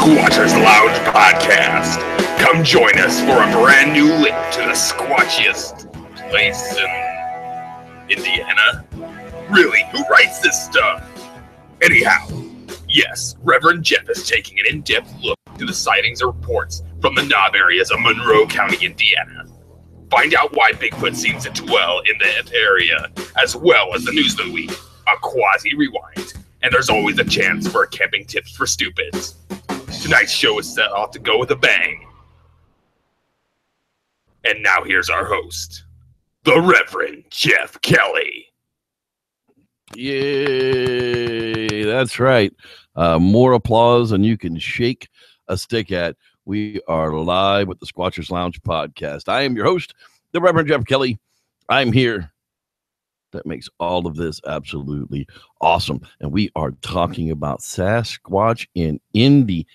Squatters Lounge podcast. Come join us for a brand new link to the squatchiest place in Indiana. Really, who writes this stuff? Anyhow, yes, Reverend Jeff is taking an in-depth look to the sightings and reports from the knob areas of Monroe County, Indiana. Find out why Bigfoot seems to dwell in that area, as well as the news of the week, a Quasi Rewind, and there's always a chance for camping tips for stupids. Tonight's show is set off to go with a bang. And now here's our host, the Reverend Jeff Kelly. Yay, that's right. More applause than you can shake a stick at. We are live with the Squatchers Lounge podcast. I am your host, the Reverend Jeff Kelly. I'm here. That makes all of this absolutely awesome. And we are talking about Sasquatch in Indiana.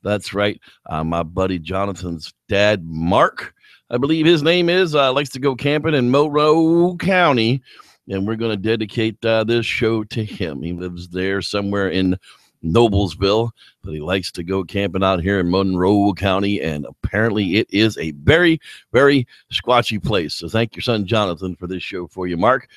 That's right. My buddy Jonathan's dad, Mark, I believe his name is, likes to go camping in Monroe County. And we're going to dedicate this show to him. He lives there somewhere in Noblesville, but he likes to go camping out here in Monroe County, and apparently it is a very, very squatchy place. So thank your son Jonathan for this show for you, Mark.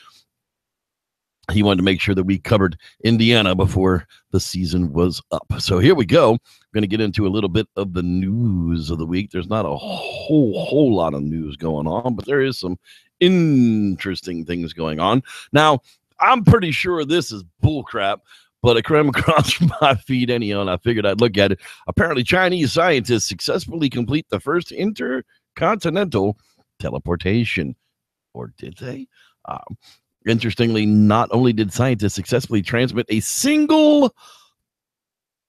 He wanted to make sure that we covered Indiana before the season was up. So here we go. We're going to get into a little bit of the news of the week. There's not a whole lot of news going on, but there is some interesting things going on. Now, I'm pretty sure this is bullcrap, but it came across my feed anyhow, and I figured I'd look at it. Apparently, Chinese scientists successfully complete the first intercontinental teleportation. Or did they? Interestingly, not only did scientists successfully transmit a single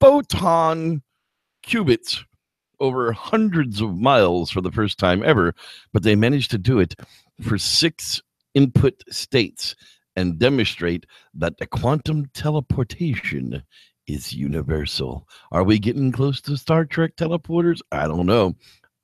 photon qubits over hundreds of miles for the first time ever, but they managed to do it for 6 input states and demonstrate that the quantum teleportation is universal. Are we getting close to Star Trek teleporters? I don't know.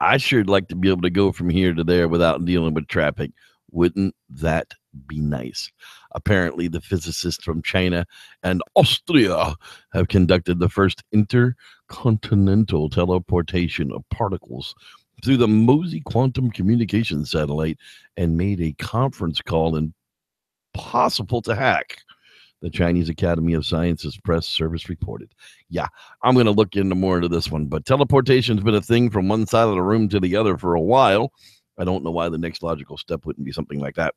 I sure like to be able to go from here to there without dealing with traffic. Wouldn't that be nice? Apparently, the physicists from China and Austria have conducted the first intercontinental teleportation of particles through the Mosey quantum communication satellite and made a conference call impossible to hack, the Chinese Academy of Sciences press service reported. Yeah, I'm going to look into more into this one, but teleportation's been a thing from one side of the room to the other for a while. I don't know why the next logical step wouldn't be something like that.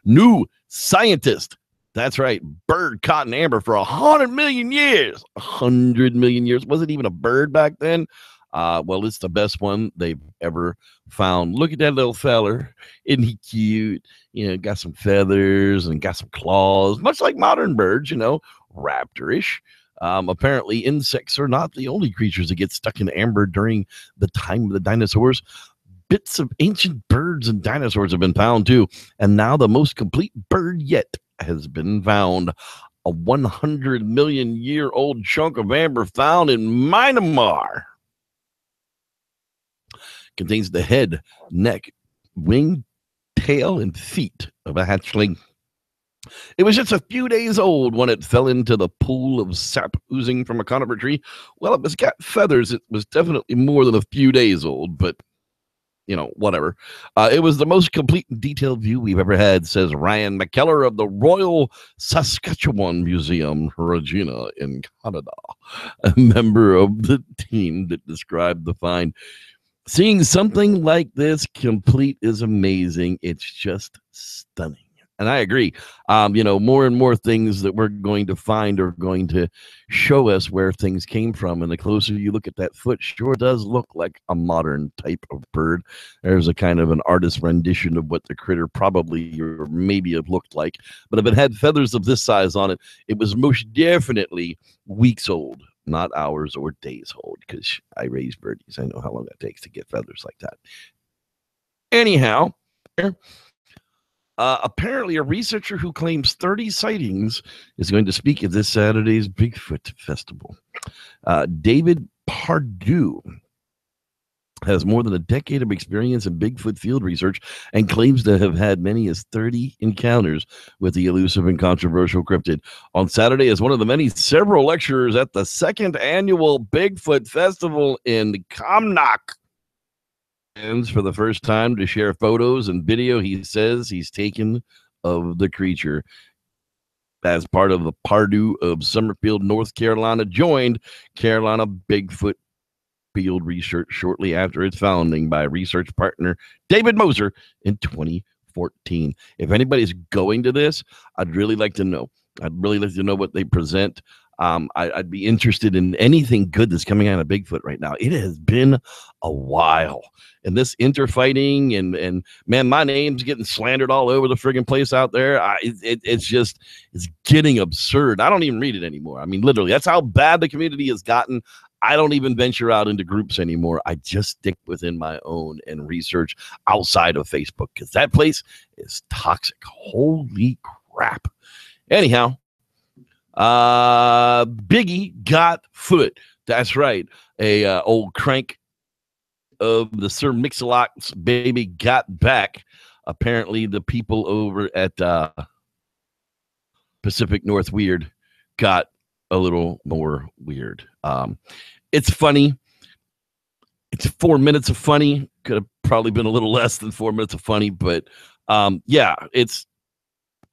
New scientist. That's right. Bird caught in amber for 100 million years. 100 million years. Wasn't even a bird back then. Well, it's the best one they've ever found. Look at that little feller. Isn't he cute? You know, got some feathers and got some claws, much like modern birds, you know, raptorish. Apparently, insects are not the only creatures that get stuck in amber during the time of the dinosaurs. Bits of ancient birds and dinosaurs have been found too. And now the most complete bird yet has been found. A 100 million year old chunk of amber found in Myanmar. Contains the head, neck, wing, tail, and feet of a hatchling. It was just a few days old when it fell into the pool of sap oozing from a conifer tree. Well, if it's got feathers, it was definitely more than a few days old, but you know, whatever. It was the most complete and detailed view we've ever had, says Ryan McKellar of the Royal Saskatchewan Museum, Regina, in Canada, a member of the team that described the find. Seeing something like this complete is amazing. It's just stunning. And I agree. You know, more and more things that we're going to find are going to show us where things came from. And the closer you look at that foot, sure does look like a modern type of bird. There's a kind of an artist rendition of what the critter probably or maybe have looked like. But if it had feathers of this size on it, it was most definitely weeks old, not hours or days old, because I raise birdies. I know how long that takes to get feathers like that. Anyhow, apparently, a researcher who claims 30 sightings is going to speak at this Saturday's Bigfoot Festival. David Pardue has more than a decade of experience in Bigfoot field research and claims to have had many as 30 encounters with the elusive and controversial cryptid. On Saturday, as one of the many several lecturers at the second annual Bigfoot Festival in Kamnak, for the first time to share photos and video he says he's taken of the creature. As part of the Pardue of Summerfield, North Carolina, joined Carolina Bigfoot Field Research shortly after its founding by research partner David Moser in 2014. If anybody's going to this, I'd really like to know. I'd really like to know what they present. I'd be interested in anything good that's coming out of Bigfoot right now. It has been a while. And this interfighting and man, my name's getting slandered all over the friggin' place out there. It's getting absurd. I don't even read it anymore. I mean, literally, that's how bad the community has gotten. I don't even venture out into groups anymore. I just stick within my own and research outside of Facebook because that place is toxic. Holy crap. Anyhow, Biggie got foot. That's right. A old crank of the Sir Mix-a-Lot's baby got back. Apparently, the people over at Pacific North Weird got a little more weird. It's funny. It's 4 minutes of funny. Could have probably been a little less than 4 minutes of funny, but yeah, it's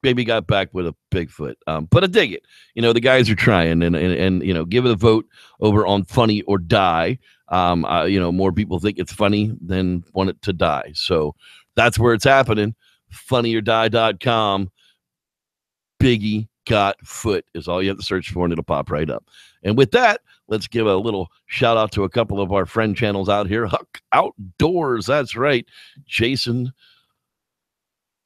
baby got back with a Bigfoot. But I dig it. You know, the guys are trying and you know, give it a vote over on Funny or Die. You know, more people think it's funny than want it to die. So that's where it's happening. funnyordie.com. Biggie got foot is all you have to search for, and it'll pop right up. And with that, let's give a little shout out to a couple of our friend channels out here. Huck Outdoors, that's right. Jason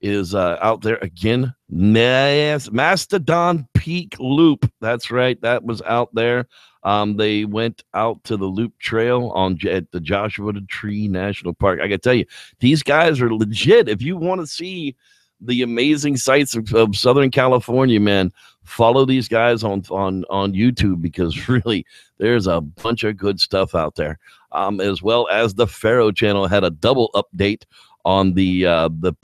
is out there again. Mastodon Peak Loop, that's right. That was out there. They went out to the Loop Trail at the Joshua Tree National Park. I gotta tell you, these guys are legit. If you want to see the amazing sights of Southern California, man, follow these guys on YouTube because really there's a bunch of good stuff out there. As well as the Pharaoh channel had a double update on the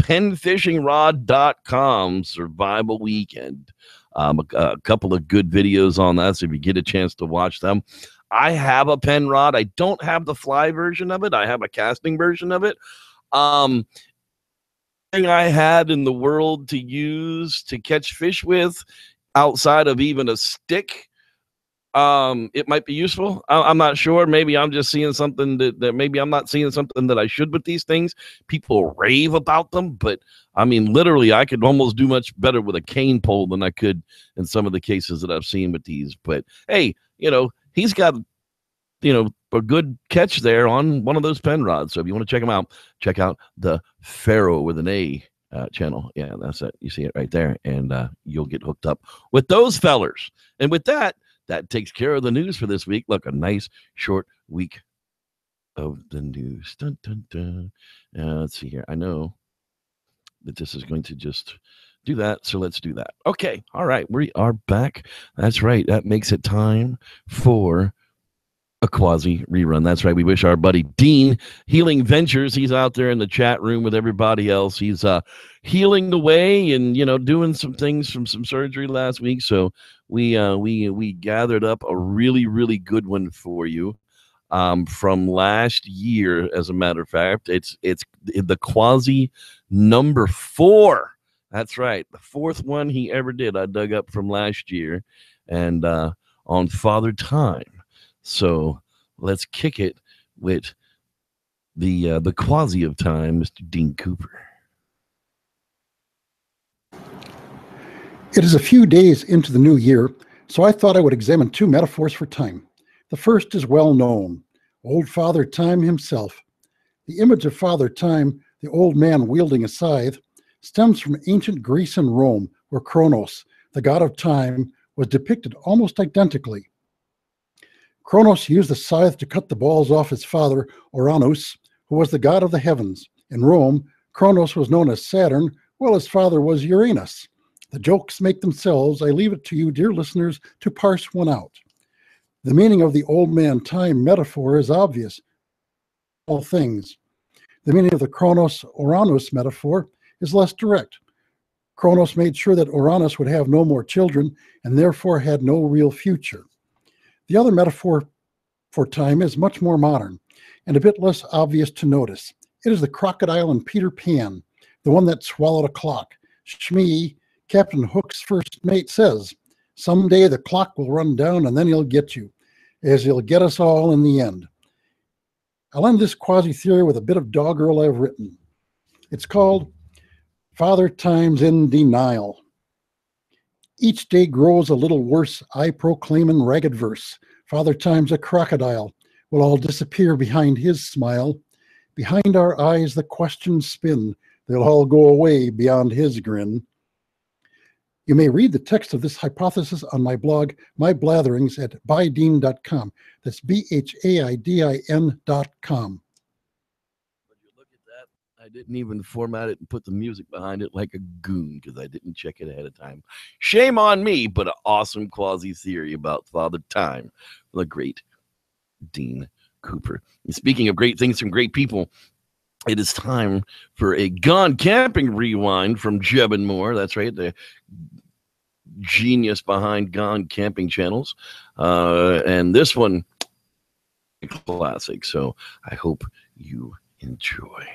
penfishingrod.com survival weekend. A couple of good videos on that, so if you get a chance to watch them. I have a pen rod. I don't have the fly version of it. I have a casting version of it. I had in the world to use to catch fish with outside of even a stick, it might be useful. I'm not sure. Maybe I'm just seeing something that maybe I'm not seeing something that I should with these things. People rave about them, but I mean, literally, I could almost do much better with a cane pole than I could in some of the cases that I've seen with these. But hey, you know, he's got, you know, a good catch there on one of those pen rods. So if you want to check them out, check out the Pharaoh with an A channel. Yeah, that's it. You see it right there, and you'll get hooked up with those fellers. And with that, that takes care of the news for this week. Look, a nice short week of the news. Dun, dun, dun. Let's see here. I know that this is going to just do that, so let's do that. Okay, all right, we are back. That's right. That makes it time for a quasi rerun. That's right. We wish our buddy Dean Healing Ventures. He's out there in the chat room with everybody else. He's healing away and, you know, doing some things from some surgery last week. So we gathered up a really, really good one for you from last year. As a matter of fact, it's the Quasi number 4. That's right. The 4th one he ever did. I dug up from last year and on Father Time. So let's kick it with the Quasi of time, Mr. Dean Cooper. It is a few days into the new year, so I thought I would examine 2 metaphors for time. The first is well known, old Father Time himself. The image of Father Time, the old man wielding a scythe, stems from ancient Greece and Rome, where Kronos, the god of time, was depicted almost identically. Kronos used the scythe to cut the balls off his father, Uranus, who was the god of the heavens. In Rome, Kronos was known as Saturn, while his father was Uranus. The jokes make themselves. I leave it to you, dear listeners, to parse one out. The meaning of the old man time metaphor is obvious. things. The meaning of the Kronos-Uranus metaphor is less direct. Kronos made sure that Uranus would have no more children and therefore had no real future. The other metaphor for time is much more modern and a bit less obvious to notice. It is the crocodile in Peter Pan, the one that swallowed a clock. Shmi, Captain Hook's first mate, says, "Someday the clock will run down and then he'll get you, as he'll get us all in the end." I'll end this quasi-theory with a bit of doggerel I've written. It's called Father Time's in Denial. Each day grows a little worse, I proclaim in ragged verse. Father Time's a crocodile, will all disappear behind his smile. Behind our eyes the questions spin, they'll all go away beyond his grin. You may read the text of this hypothesis on my blog, My Blatherings, at bydin.com. That's BHAIDIN.com. But you look at that, I didn't even format it and put the music behind it like a goon because I didn't check it ahead of time. Shame on me, but an awesome quasi-theory about Father Time, the great Dean Cooper. And speaking of great things from great people, it is time for a Gone Camping rewind from Jeb and Moore. That's right, the genius behind Gone Camping channels. And this one, a classic. So I hope you enjoy.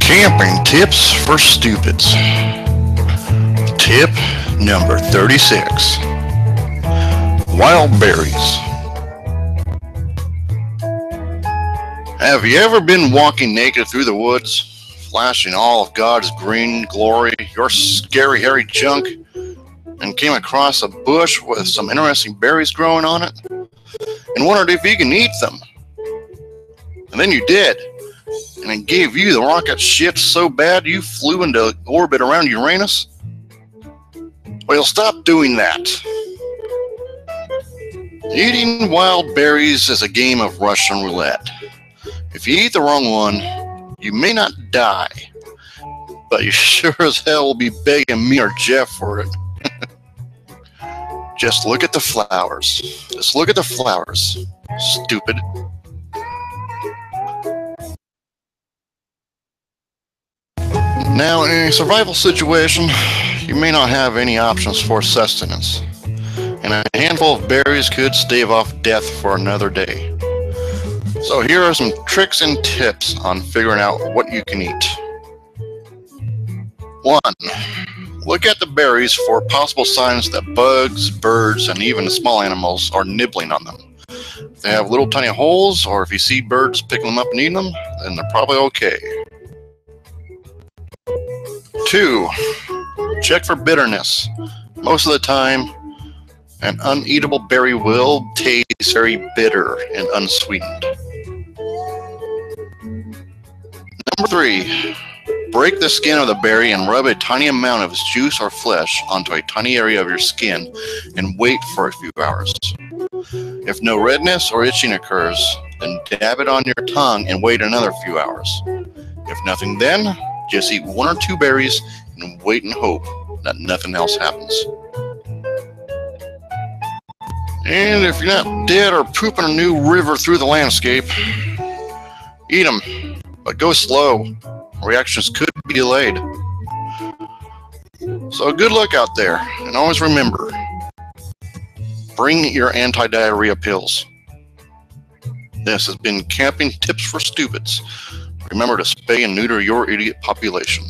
Camping tips for stupids. Tip number 36. Wild berries. Have you ever been walking naked through the woods, flashing all of God's green glory, your scary hairy junk, and came across a bush with some interesting berries growing on it, and wondered if you can eat them? And then you did, and it gave you the rocket shit so bad you flew into orbit around Uranus? Well, stop doing that. Eating wild berries is a game of Russian roulette. If you eat the wrong one, you may not die, but you sure as hell will be begging me or Jeff for it. Just look at the flowers. Just look at the flowers, stupid. Now, in a survival situation, you may not have any options for sustenance, and a handful of berries could stave off death for another day. So here are some tricks and tips on figuring out what you can eat. 1. Look at the berries for possible signs that bugs, birds, and even small animals are nibbling on them. If they have little tiny holes, or if you see birds picking them up and eating them, then they're probably okay. 2. Check for bitterness. Most of the time, an uneatable berry will taste very bitter and unsweetened. Number 3. Break the skin of the berry and rub a tiny amount of its juice or flesh onto a tiny area of your skin and wait for a few hours. If no redness or itching occurs, then dab it on your tongue and wait another few hours. If nothing then, just eat 1 or 2 berries and wait and hope that nothing else happens. And if you're not dead or pooping a new river through the landscape, eat them, but go slow. Reactions could be delayed. So good luck out there, and always remember, bring your anti-diarrhea pills. This has been Camping Tips for Stupids. Remember to spay and neuter your idiot population.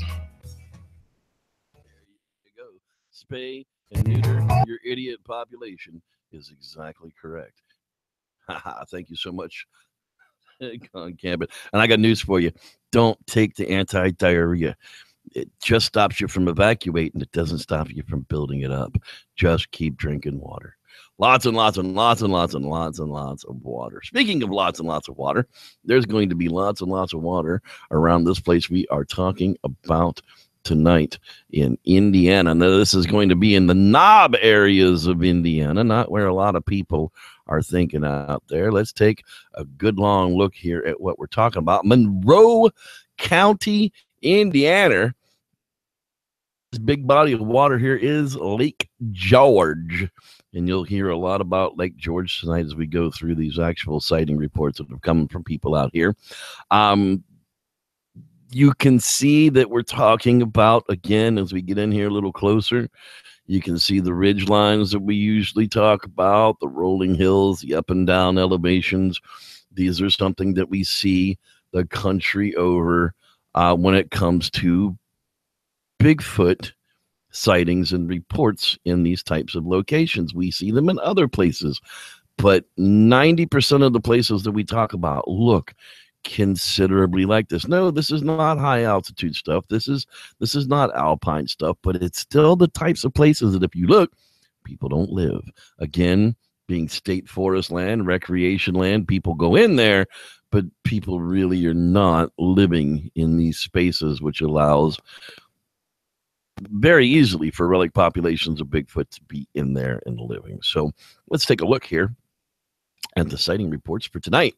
There you go. Spay and neuter your idiot population is exactly correct. Haha, thank you so much. Gone Camping. And I got news for you. Don't take the anti-diarrhea. It just stops you from evacuating. It doesn't stop you from building it up. Just keep drinking water. Lots and lots and lots and lots and lots and lots of water. Speaking of lots and lots of water, there's going to be lots and lots of water around this place we are talking about tonight in Indiana. Now, this is going to be in the knob areas of Indiana, not where a lot of people are thinking out there. Let's take a good long look here at what we're talking about. Monroe County, Indiana. This big body of water here is Lake George. And you'll hear a lot about Lake George tonight as we go through these actual sighting reports that have come from people out here. You can see that we're talking about, again, as we get in here a little closer, you can see the ridge lines that we usually talk about, the rolling hills, the up and down elevations. These are something that we see the country over when it comes to Bigfoot sightings and reports in these types of locations. We see them in other places, but 90% of the places that we talk about look considerably like this. No, this is not high altitude stuff. This is not alpine stuff, but it's still the types of places that if you look, people don't live. Again, being state forest land, recreation land, people go in there, but people really are not living in these spaces, which allows very easily for relic populations of Bigfoot to be in there and living. So let's take a look here at the sighting reports for tonight.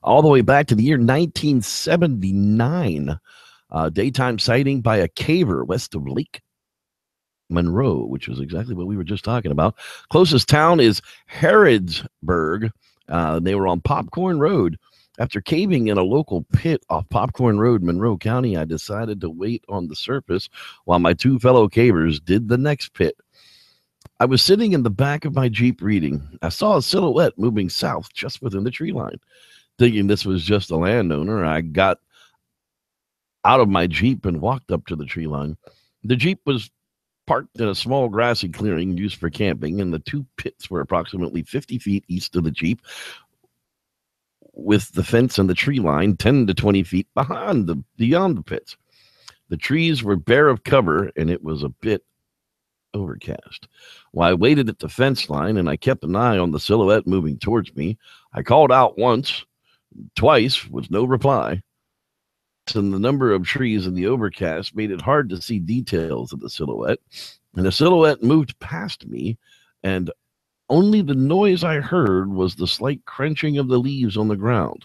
All the way back to the year 1979, daytime sighting by a caver west of Lake Monroe, which is exactly what we were just talking about. Closest town is Harrodsburg. They were on Popcorn Road. After caving in a local pit off Popcorn Road, Monroe County, I decided to wait on the surface while my two fellow cavers did the next pit. I was sitting in the back of my Jeep reading. I saw a silhouette moving south just within the tree line. Thinking this was just a landowner, I got out of my Jeep and walked up to the tree line. The Jeep was parked in a small grassy clearing used for camping, and the two pits were approximately 50 feet east of the Jeep, with the fence and the tree line 10 to 20 feet beyond the pits. The trees were bare of cover, and it was a bit overcast. While I waited at the fence line and I kept an eye on the silhouette moving towards me, I called out once, twice, with no reply. And the number of trees in the overcast made it hard to see details of the silhouette. And the silhouette moved past me, and only the noise I heard was the slight crunching of the leaves on the ground.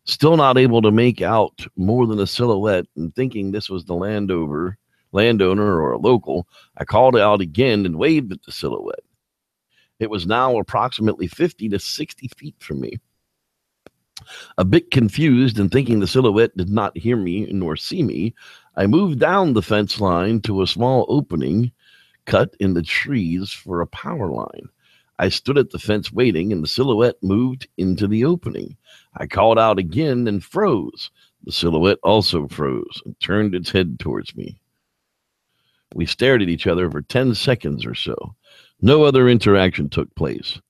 Still not able to make out more than a silhouette, and thinking this was the landowner or a local, I called out again and waved at the silhouette. It was now approximately 50 to 60 feet from me. A bit confused and thinking the silhouette did not hear me nor see me, I moved down the fence line to a small opening cut in the trees for a power line. I stood at the fence waiting, and the silhouette moved into the opening. I called out again and froze. The silhouette also froze and turned its head towards me. We stared at each other for 10 seconds or so. No other interaction took place.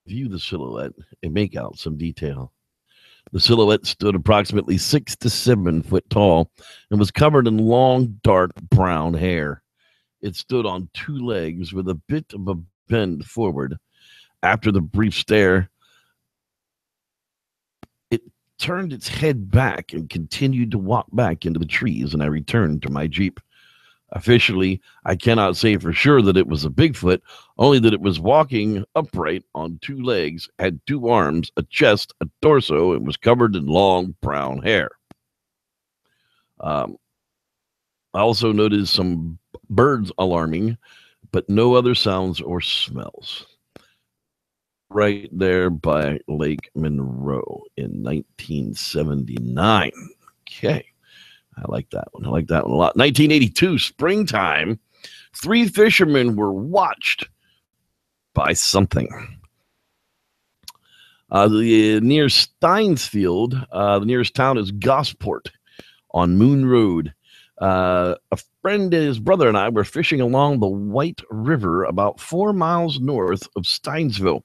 View the silhouette and make out some detail. The silhouette stood approximately 6 to 7 foot tall and was covered in long, dark brown hair. It stood on two legs with a bit of a bend forward. After the brief stare, it turned its head back and continued to walk back into the trees, and I returned to my Jeep. Officially, I cannot say for sure that it was a Bigfoot, only that it was walking upright on two legs, had two arms, a chest, a torso, and was covered in long brown hair. I also noticed some birds alarming, but no other sounds or smells. Right there by Lake Monroe in 1979. Okay. I like that one. I like that one a lot. 1982, springtime, 3 fishermen were watched by something. Near Steinsfield, the nearest town is Gosport on Moon Road. A friend, his brother, and I were fishing along the White River about 4 miles north of Steinsville.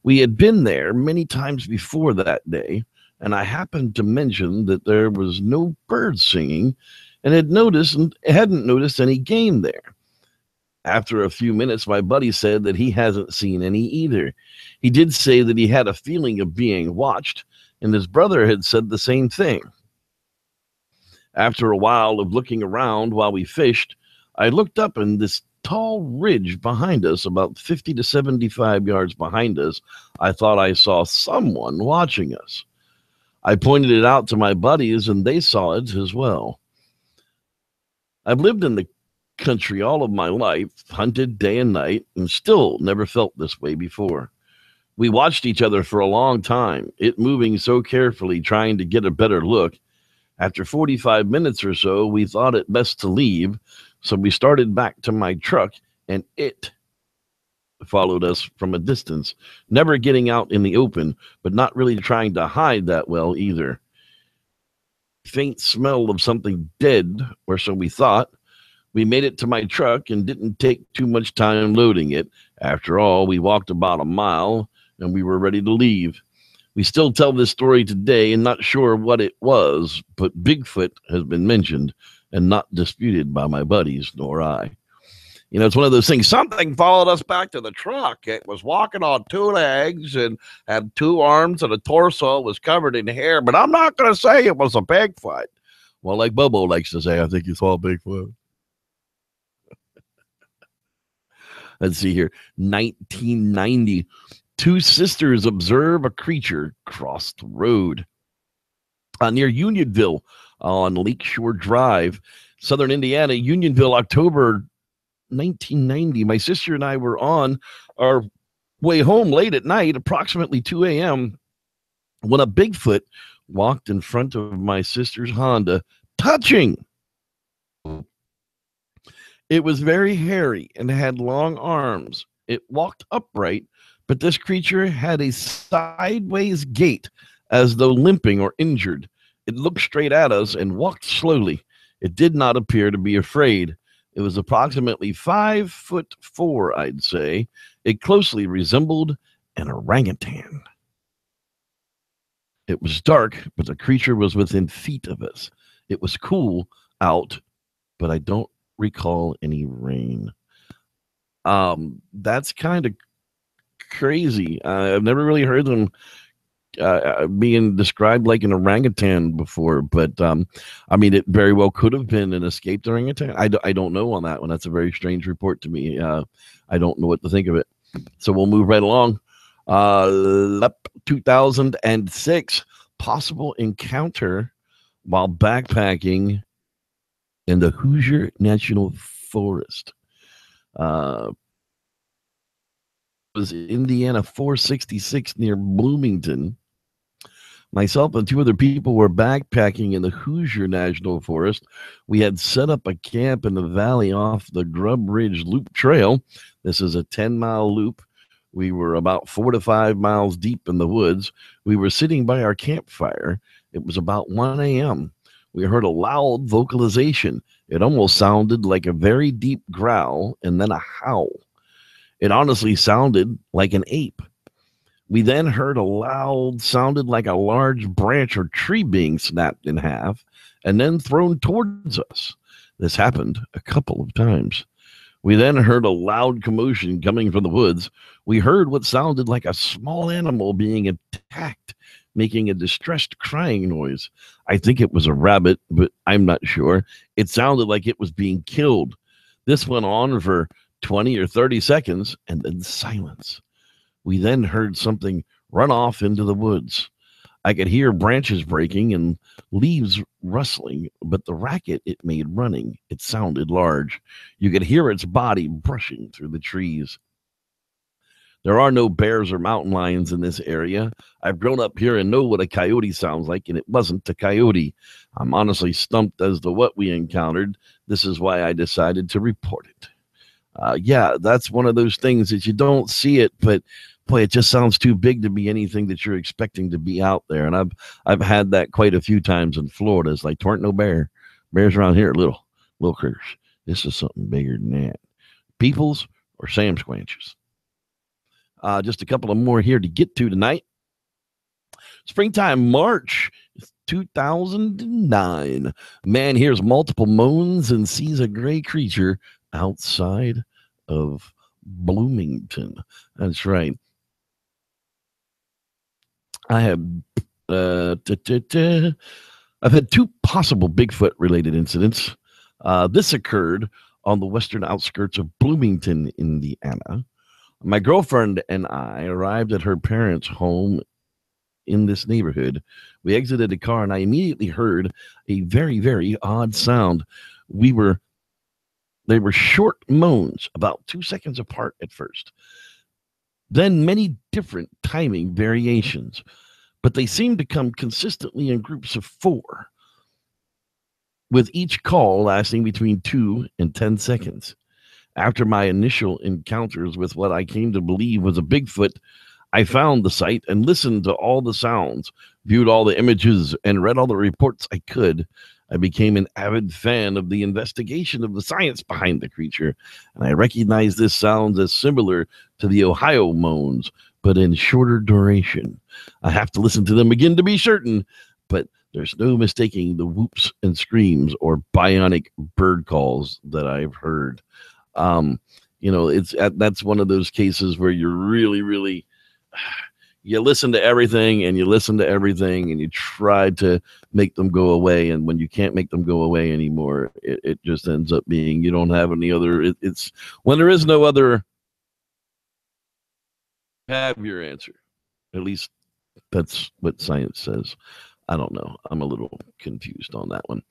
We had been there many times before that day, and I happened to mention that there was no birds singing and hadn't noticed any game there. After a few minutes, my buddy said that he hasn't seen any either. He did say that he had a feeling of being watched, and his brother had said the same thing. After a while of looking around while we fished, I looked up, and this tall ridge behind us, about 50 to 75 yards behind us, I thought I saw someone watching us. I pointed it out to my buddies, and they saw it as well. I've lived in the country all of my life, hunted day and night, and still never felt this way before. We watched each other for a long time, it moving so carefully, trying to get a better look. After 45 minutes or so, we thought it best to leave, so we started back to my truck, and it followed us from a distance, never getting out in the open, but not really trying to hide that well either. Faint smell of something dead, or so we thought. We made it to my truck and didn't take too much time loading it. After all, we walked about a mile and we were ready to leave. We still tell this story today and not sure what it was, but Bigfoot has been mentioned and not disputed by my buddies nor I. You know, it's one of those things. Something followed us back to the truck. It was walking on two legs and had two arms and a torso, was covered in hair, but I'm not going to say it was a Bigfoot. Well, like Bobo likes to say, I think you saw a Bigfoot. Let's see here. 1990. Two sisters observe a creature cross the road near Unionville on Lakeshore Drive, Southern Indiana. Unionville, October 1990. My sister and I were on our way home late at night, approximately 2 a.m., when a Bigfoot walked in front of my sister's Honda, touching. It was very hairy and had long arms. It walked upright, but this creature had a sideways gait as though limping or injured. It looked straight at us and walked slowly. It did not appear to be afraid. It was approximately 5'4", I'd say. It closely resembled an orangutan. It was dark, but the creature was within feet of us. It was cool out, but I don't recall any rain. That's kind of crazy. I've never really heard them being described like an orangutan before, but I mean, it very well could have been an escaped orangutan. I don't know on that one. That's a very strange report to me. I don't know what to think of it. So we'll move right along. 2006, possible encounter while backpacking in the Hoosier National Forest. Was Indiana 466 near Bloomington. Myself and two other people were backpacking in the Hoosier National Forest. We had set up a camp in the valley off the Grub Ridge Loop Trail. This is a 10-mile loop. We were about 4 to 5 miles deep in the woods. We were sitting by our campfire. It was about 1 a.m. We heard a loud vocalization. It almost sounded like a very deep growl and then a howl. It honestly sounded like an ape. We then heard a loud, sounded like a large branch or tree being snapped in half and then thrown towards us. This happened a couple of times. We then heard a loud commotion coming from the woods. We heard what sounded like a small animal being attacked, making a distressed crying noise. I think it was a rabbit, but I'm not sure. It sounded like it was being killed. This went on for 20 or 30 seconds and then silence. We then heard something run off into the woods. I could hear branches breaking and leaves rustling, but the racket it made running, it sounded large. You could hear its body brushing through the trees. There are no bears or mountain lions in this area. I've grown up here and know what a coyote sounds like, and it wasn't a coyote. I'm honestly stumped as to what we encountered. This is why I decided to report it. Yeah, that's one of those things that you don't see it, but boy, it just sounds too big to be anything that you're expecting to be out there. And I've had that quite a few times in Florida. It's like, "Twarn't no bear. Bears around here are little critters. This is something bigger than that." Peoples or Sam Squanches. Just a couple of more here to get to tonight. Springtime, March 2009. Man hears multiple moans and sees a gray creature outside of Bloomington. That's right. I have I've had two possible Bigfoot related incidents. This occurred on the western outskirts of Bloomington, Indiana. My girlfriend and I arrived at her parents' home in this neighborhood. We exited the car and I immediately heard a very, very odd sound. We were They were short moans, about 2 seconds apart at first. Then many different timing variations, but they seemed to come consistently in groups of 4, with each call lasting between 2 and 10 seconds. After my initial encounters with what I came to believe was a Bigfoot, I found the site and listened to all the sounds, viewed all the images, and read all the reports I could. I became an avid fan of the investigation of the science behind the creature, and I recognized this sounds as similar to the Ohio moans, but in shorter duration. I have to listen to them again to be certain, but there's no mistaking the whoops and screams or bionic bird calls that I've heard. That's one of those cases where you're really you listen to everything and you try to make them go away, and when you can't make them go away anymore, it just ends up being you don't have any other. It's when there is no other. Have your answer. At least that's what science says. I don't know. I'm a little confused on that one.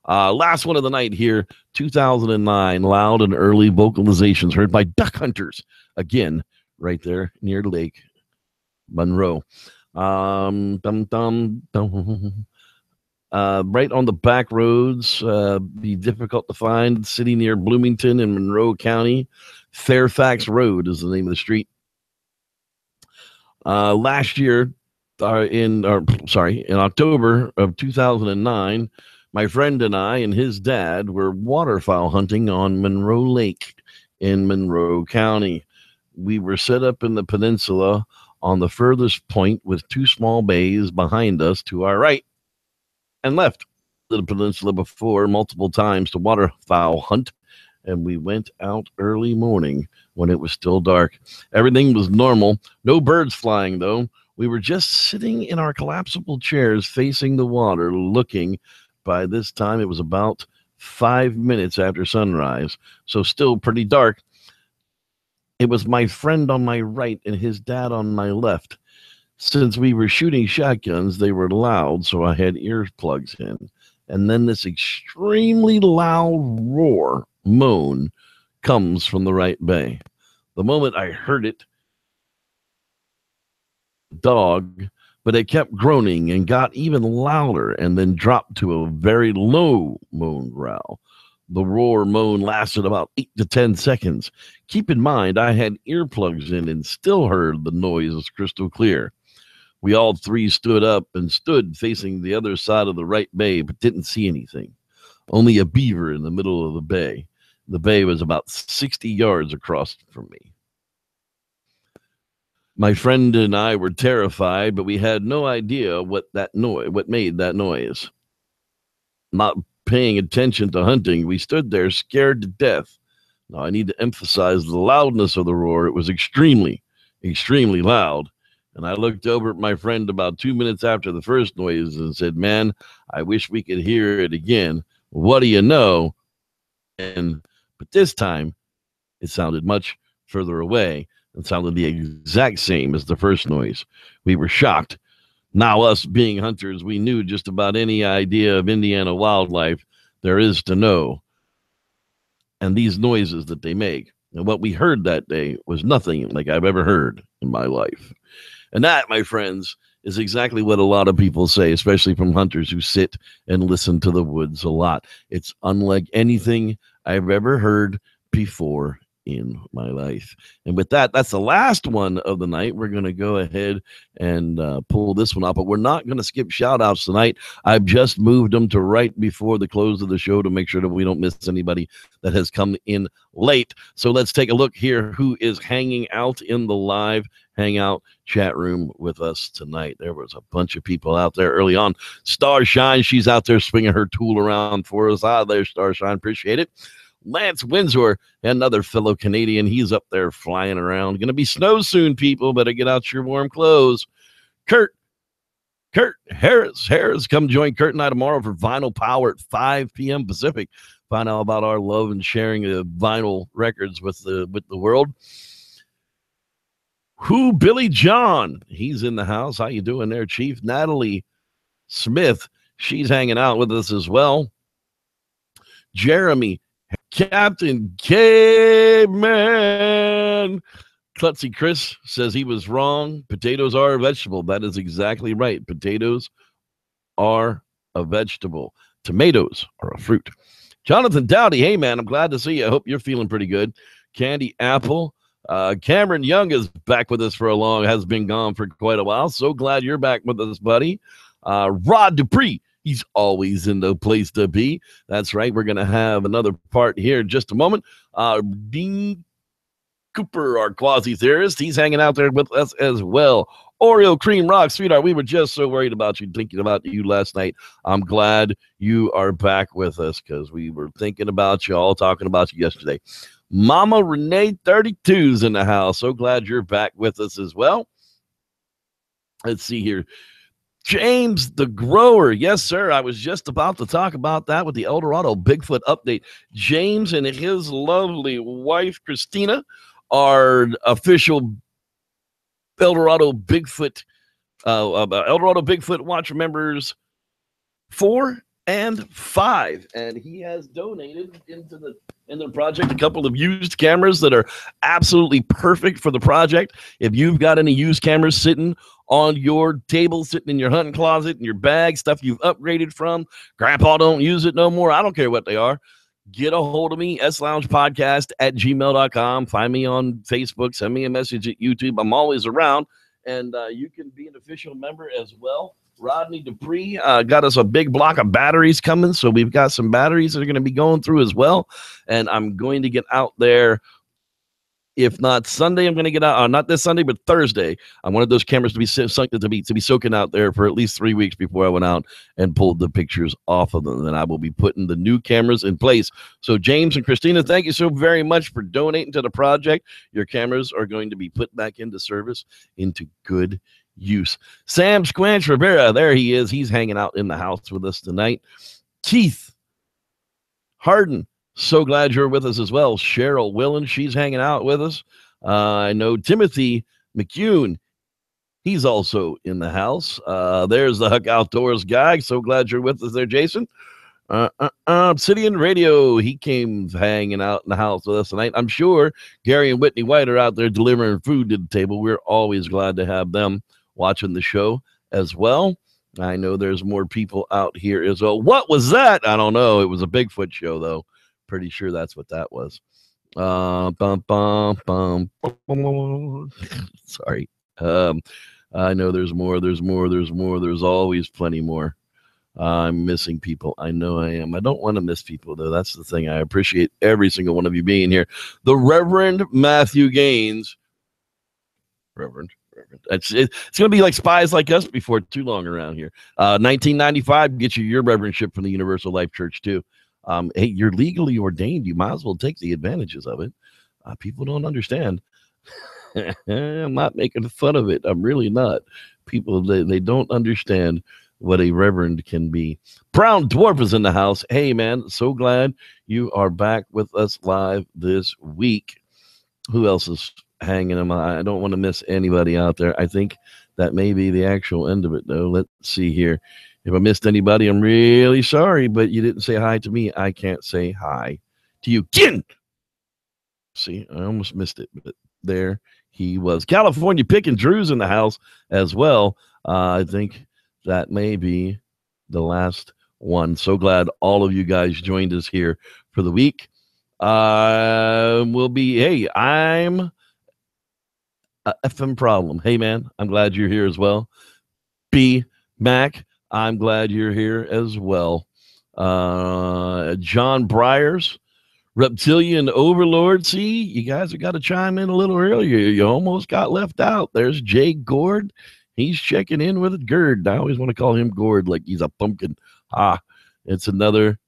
Last one of the night here, 2009, loud and early vocalizations heard by duck hunters. Again, right there near Lake Monroe. Right on the back roads, be difficult to find. City near Bloomington in Monroe County. Fairfax Road is the name of the street. Last year, in October of 2009, my friend and I and his dad were waterfowl hunting on Monroe Lake in Monroe County. We were set up in the peninsula on the furthest point with 2 small bays behind us to our right and left. The peninsula before multiple times to waterfowl hunt, and we went out early morning when it was still dark. Everything was normal. No birds flying, though. We were just sitting in our collapsible chairs facing the water, looking. By this time, it was about 5 minutes after sunrise, so still pretty dark. It was my friend on my right and his dad on my left. Since we were shooting shotguns, they were loud, so I had earplugs in. And then this extremely loud moan comes from the right bay. The moment I heard it, dog, but it kept groaning and got even louder and then dropped to a very low moan growl. The roar moan lasted about 8 to 10 seconds. Keep in mind, I had earplugs in and still heard the noise crystal clear. We all 3 stood up and stood facing the other side of the right bay, but didn't see anything. Only a beaver in the middle of the bay. The bay was about 60 yards across from me. My friend and I were terrified, but we had no idea what made that noise. Not paying attention to hunting, we stood there scared to death. Now, I need to emphasize the loudness of the roar. It was extremely, extremely loud. And I looked over at my friend about 2 minutes after the first noise and said, "Man, I wish we could hear it again. What do you know?" But this time, it sounded much further away. It sounded the exact same as the first noise. We were shocked. Now, us being hunters, we knew just about any idea of Indiana wildlife there is to know, and these noises that they make. And what we heard that day was nothing like I've ever heard in my life. And that, my friends, is exactly what a lot of people say, especially from hunters who sit and listen to the woods a lot. It's unlike anything I've ever heard before in my life. And with that, that's the last one of the night. We're going to go ahead and pull this one up, but we're not going to skip shout outs tonight. I've just moved them to right before the close of the show to make sure that we don't miss anybody that has come in late. So let's take a look here who is hanging out in the live hangout chat room with us tonight. There was a bunch of people out there early on. Starshine, she's out there swinging her tool around for us. There, Starshine, appreciate it. Lance Windsor, another fellow Canadian, he's up there flying around. Going to be snow soon, people. Better get out your warm clothes. Kurt Harris, come join Kurt and I tomorrow for Vinyl Power at 5 p.m. Pacific. Find out about our love and sharing the vinyl records with the world. Billy John, he's in the house. How you doing there, Chief? Natalie Smith, she's hanging out with us as well. Jeremy Captain Caveman. Klutzy Chris says he was wrong. Potatoes are a vegetable. That is exactly right. Potatoes are a vegetable. Tomatoes are a fruit. Jonathan Dowdy, hey, man, I'm glad to see you. I hope you're feeling pretty good. Candy Apple. Cameron Young is back with us has been gone for quite a while. So glad you're back with us, buddy. Rod Dupree, he's always in the place to be. That's right. We're going to have another part here in just a moment. Dean Cooper, our quasi-theorist, he's hanging out there with us as well. Oreo Cream Rock, sweetheart, we were just so worried about you, thinking about you last night. I'm glad you are back with us because we were thinking about you, all talking about you yesterday. Mama Renee 32's in the house. So glad you're back with us as well. Let's see here. James the Grower. Yes, sir. I was just about to talk about that with the Eldorado Bigfoot update. James and his lovely wife, Christina, are official Eldorado Bigfoot Watch members 4 and 5, and he has donated into the project a couple of used cameras that are absolutely perfect for the project. If you've got any used cameras sitting on your table, sitting in your hunting closet, in your bag, stuff you've upgraded from, grandpa don't use it no more, I don't care what they are, get a hold of me, sloungepodcast@gmail.com. Find me on Facebook. Send me a message at YouTube. I'm always around, and you can be an official member as well. Rodney Dupree got us a big block of batteries coming, so we've got some batteries that are going to be going through as well, and I'm going to get out there. If not Sunday, I'm going to get out. Not this Sunday, but Thursday. I wanted those cameras to be soaking out there for at least 3 weeks before I went out and pulled the pictures off of them. And I will be putting the new cameras in place. So James and Christina, thank you so very much for donating to the project. Your cameras are going to be put back into service, into good use. Sam Squanch Rivera, there he is. He's hanging out in the house with us tonight. Keith Harden. So glad you're with us as well. Cheryl Willen, she's hanging out with us. I know Timothy McCune, he's also in the house. There's the Huck Outdoors guy. So glad you're with us there, Jason. Obsidian Radio, he came hanging out in the house with us tonight. I'm sure Gary and Whitney White are out there delivering food to the table. We're always glad to have them watching the show as well. I know there's more people out here as well. What was that? I don't know. It was a Bigfoot show, though. Pretty sure that's what that was. Sorry. I know there's more. There's always plenty more. I'm missing people. I know I am. I don't want to miss people, though. That's the thing. I appreciate every single one of you being here. The Reverend Matthew Gaines. Reverend. It's going to be like Spies Like Us before too long around here. 1995, get you your reverendship from the Universal Life Church, too. Hey, you're legally ordained. You might as well take the advantages of it. People don't understand. I'm not making fun of it. I'm really not. People, they don't understand what a reverend can be. Brown Dwarf is in the house. Hey, man, so glad you are back with us live this week. Who else is hanging them? I don't want to miss anybody out there. I think that may be the actual end of it, though. Let's see here. If I missed anybody, I'm really sorry, but you didn't say hi to me. I can't say hi to you. Kin! See, I almost missed it, but there he was. California Pickin' Drew's in the house as well. I think that may be the last one. So glad all of you guys joined us here for the week. Hey, I'm a FM Problem. Hey, man, I'm glad you're here as well. B. Mac, I'm glad you're here as well. John Briers, Reptilian Overlord. See, you guys have got to chime in a little earlier. You almost got left out. There's Jay Gord. He's checking in with it. Gord. I always want to call him Gord like he's a pumpkin. It's another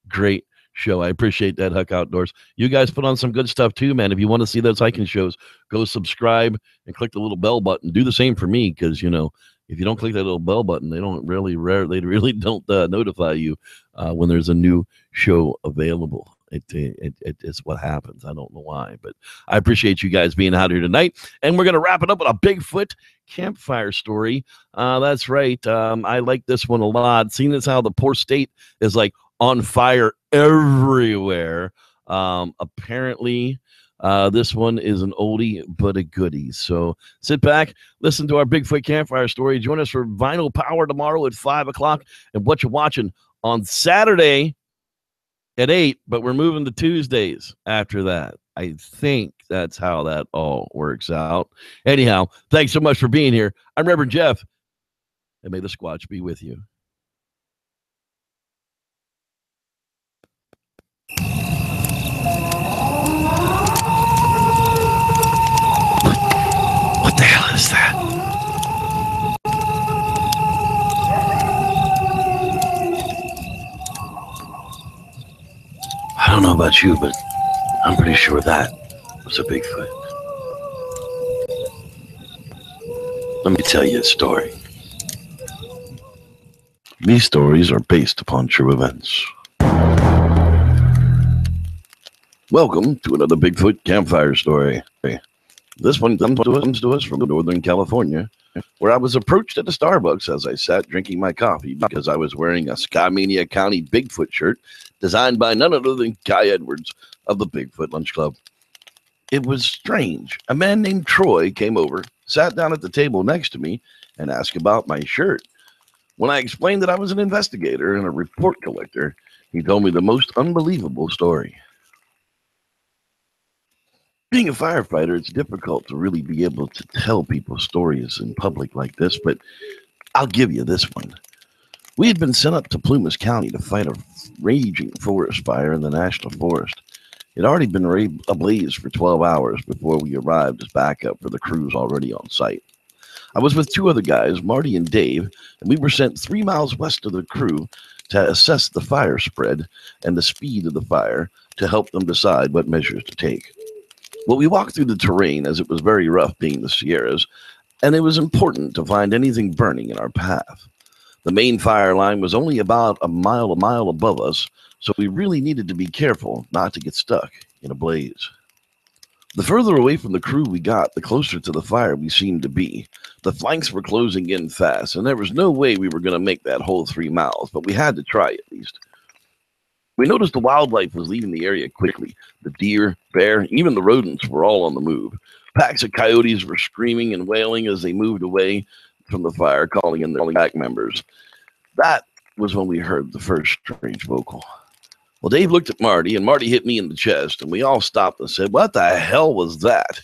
great show. I appreciate that, Huck Outdoors. You guys put on some good stuff too, man. If you want to see those hiking shows, go subscribe and click the little bell button. Do the same for me, because, you know, if you don't click that little bell button, they really don't notify you when there's a new show available. It's what happens. I don't know why, but I appreciate you guys being out here tonight. And we're going to wrap it up with a Bigfoot campfire story. That's right. I like this one a lot. Seeing as how the poor state is like on fire everywhere. Apparently, this one is an oldie but a goodie. So sit back, listen to our Bigfoot campfire story. Join us for Vinyl Power tomorrow at 5 o'clock. And what you're watching on Saturday at 8, but we're moving to Tuesdays after that. I think that's how that all works out. Anyhow, thanks so much for being here. I'm Reverend Jeff, and may the Squatch be with you. What the hell is that? I don't know about you, but I'm pretty sure that was a Bigfoot. Let me tell you a story. These stories are based upon true events. Welcome to another Bigfoot campfire story. This one comes to us from Northern California, where I was approached at a Starbucks as I sat drinking my coffee because I was wearing a Sky County Bigfoot shirt designed by none other than Guy Edwards of the Bigfoot Lunch Club. It was strange. A man named Troy came over, sat down at the table next to me, and asked about my shirt. When I explained that I was an investigator and a report collector, he told me the most unbelievable story. Being a firefighter, it's difficult to really be able to tell people stories in public like this, but I'll give you this one. We had been sent up to Plumas County to fight a raging forest fire in the National Forest. It had already been ablaze for 12 hours before we arrived as backup for the crews already on site. I was with two other guys, Marty and Dave, and we were sent 3 miles west of the crew to assess the fire spread and the speed of the fire to help them decide what measures to take. Well, we walked through the terrain as it was very rough being the Sierras, and it was important to find anything burning in our path. The main fire line was only about a mile above us, so we really needed to be careful not to get stuck in a blaze. The further away from the crew we got, the closer to the fire we seemed to be. The flanks were closing in fast, and there was no way we were going to make that whole 3 miles, but we had to try at least. We noticed the wildlife was leaving the area quickly. The deer, bear, even the rodents were all on the move. Packs of coyotes were screaming and wailing as they moved away from the fire, calling in their pack members. That was when we heard the first strange vocal. Well, Dave looked at Marty, and Marty hit me in the chest, and we all stopped and said, "What the hell was that?"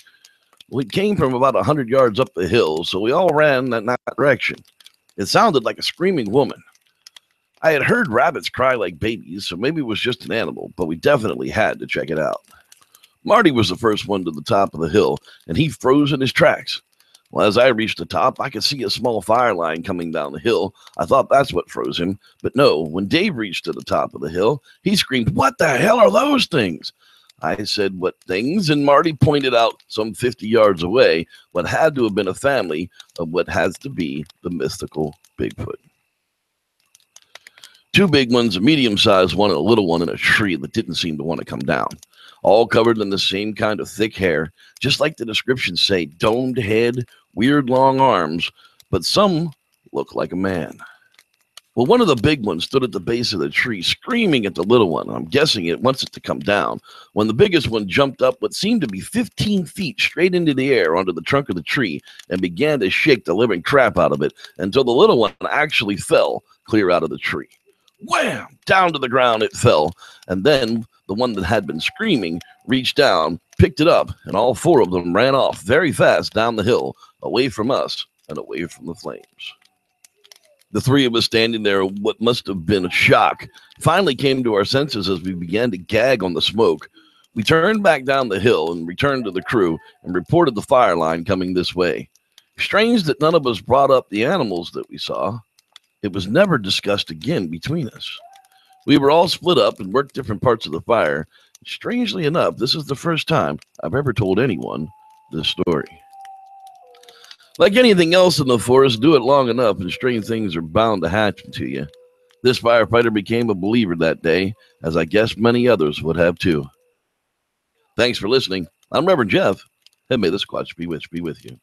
Well, it came from about 100 yards up the hill, so we all ran in that direction. It sounded like a screaming woman. I had heard rabbits cry like babies, so maybe it was just an animal, but we definitely had to check it out. Marty was the first one to the top of the hill, and he froze in his tracks. Well, as I reached the top, I could see a small fire line coming down the hill. I thought that's what froze him, but no, when Dave reached to the top of the hill, he screamed, "What the hell are those things?" I said, "What things?" And Marty pointed out some 50 yards away what had to have been a family of what has to be the mythical Bigfoot. 2 big ones, a medium-sized one, and a little one in a tree that didn't seem to want to come down. All covered in the same kind of thick hair, just like the descriptions say, domed head, weird long arms, but some look like a man. Well, one of the big ones stood at the base of the tree, screaming at the little one. I'm guessing it wants it to come down. When the biggest one jumped up what seemed to be 15 feet straight into the air onto the trunk of the tree and began to shake the living crap out of it until the little one actually fell clear out of the tree. Wham! Down to the ground it fell, and then the one that had been screaming reached down, picked it up, and all 4 of them ran off very fast down the hill, away from us and away from the flames. The 3 of us standing there, what must have been a shock, finally came to our senses as we began to gag on the smoke. We turned back down the hill and returned to the crew and reported the fire line coming this way. Strange that none of us brought up the animals that we saw. It was never discussed again between us. We were all split up and worked different parts of the fire. Strangely enough, this is the first time I've ever told anyone this story. Like anything else in the forest, do it long enough and strange things are bound to happen to you. This firefighter became a believer that day, as I guess many others would have too. Thanks for listening. I'm Reverend Jeff, and may the Squatch be with you.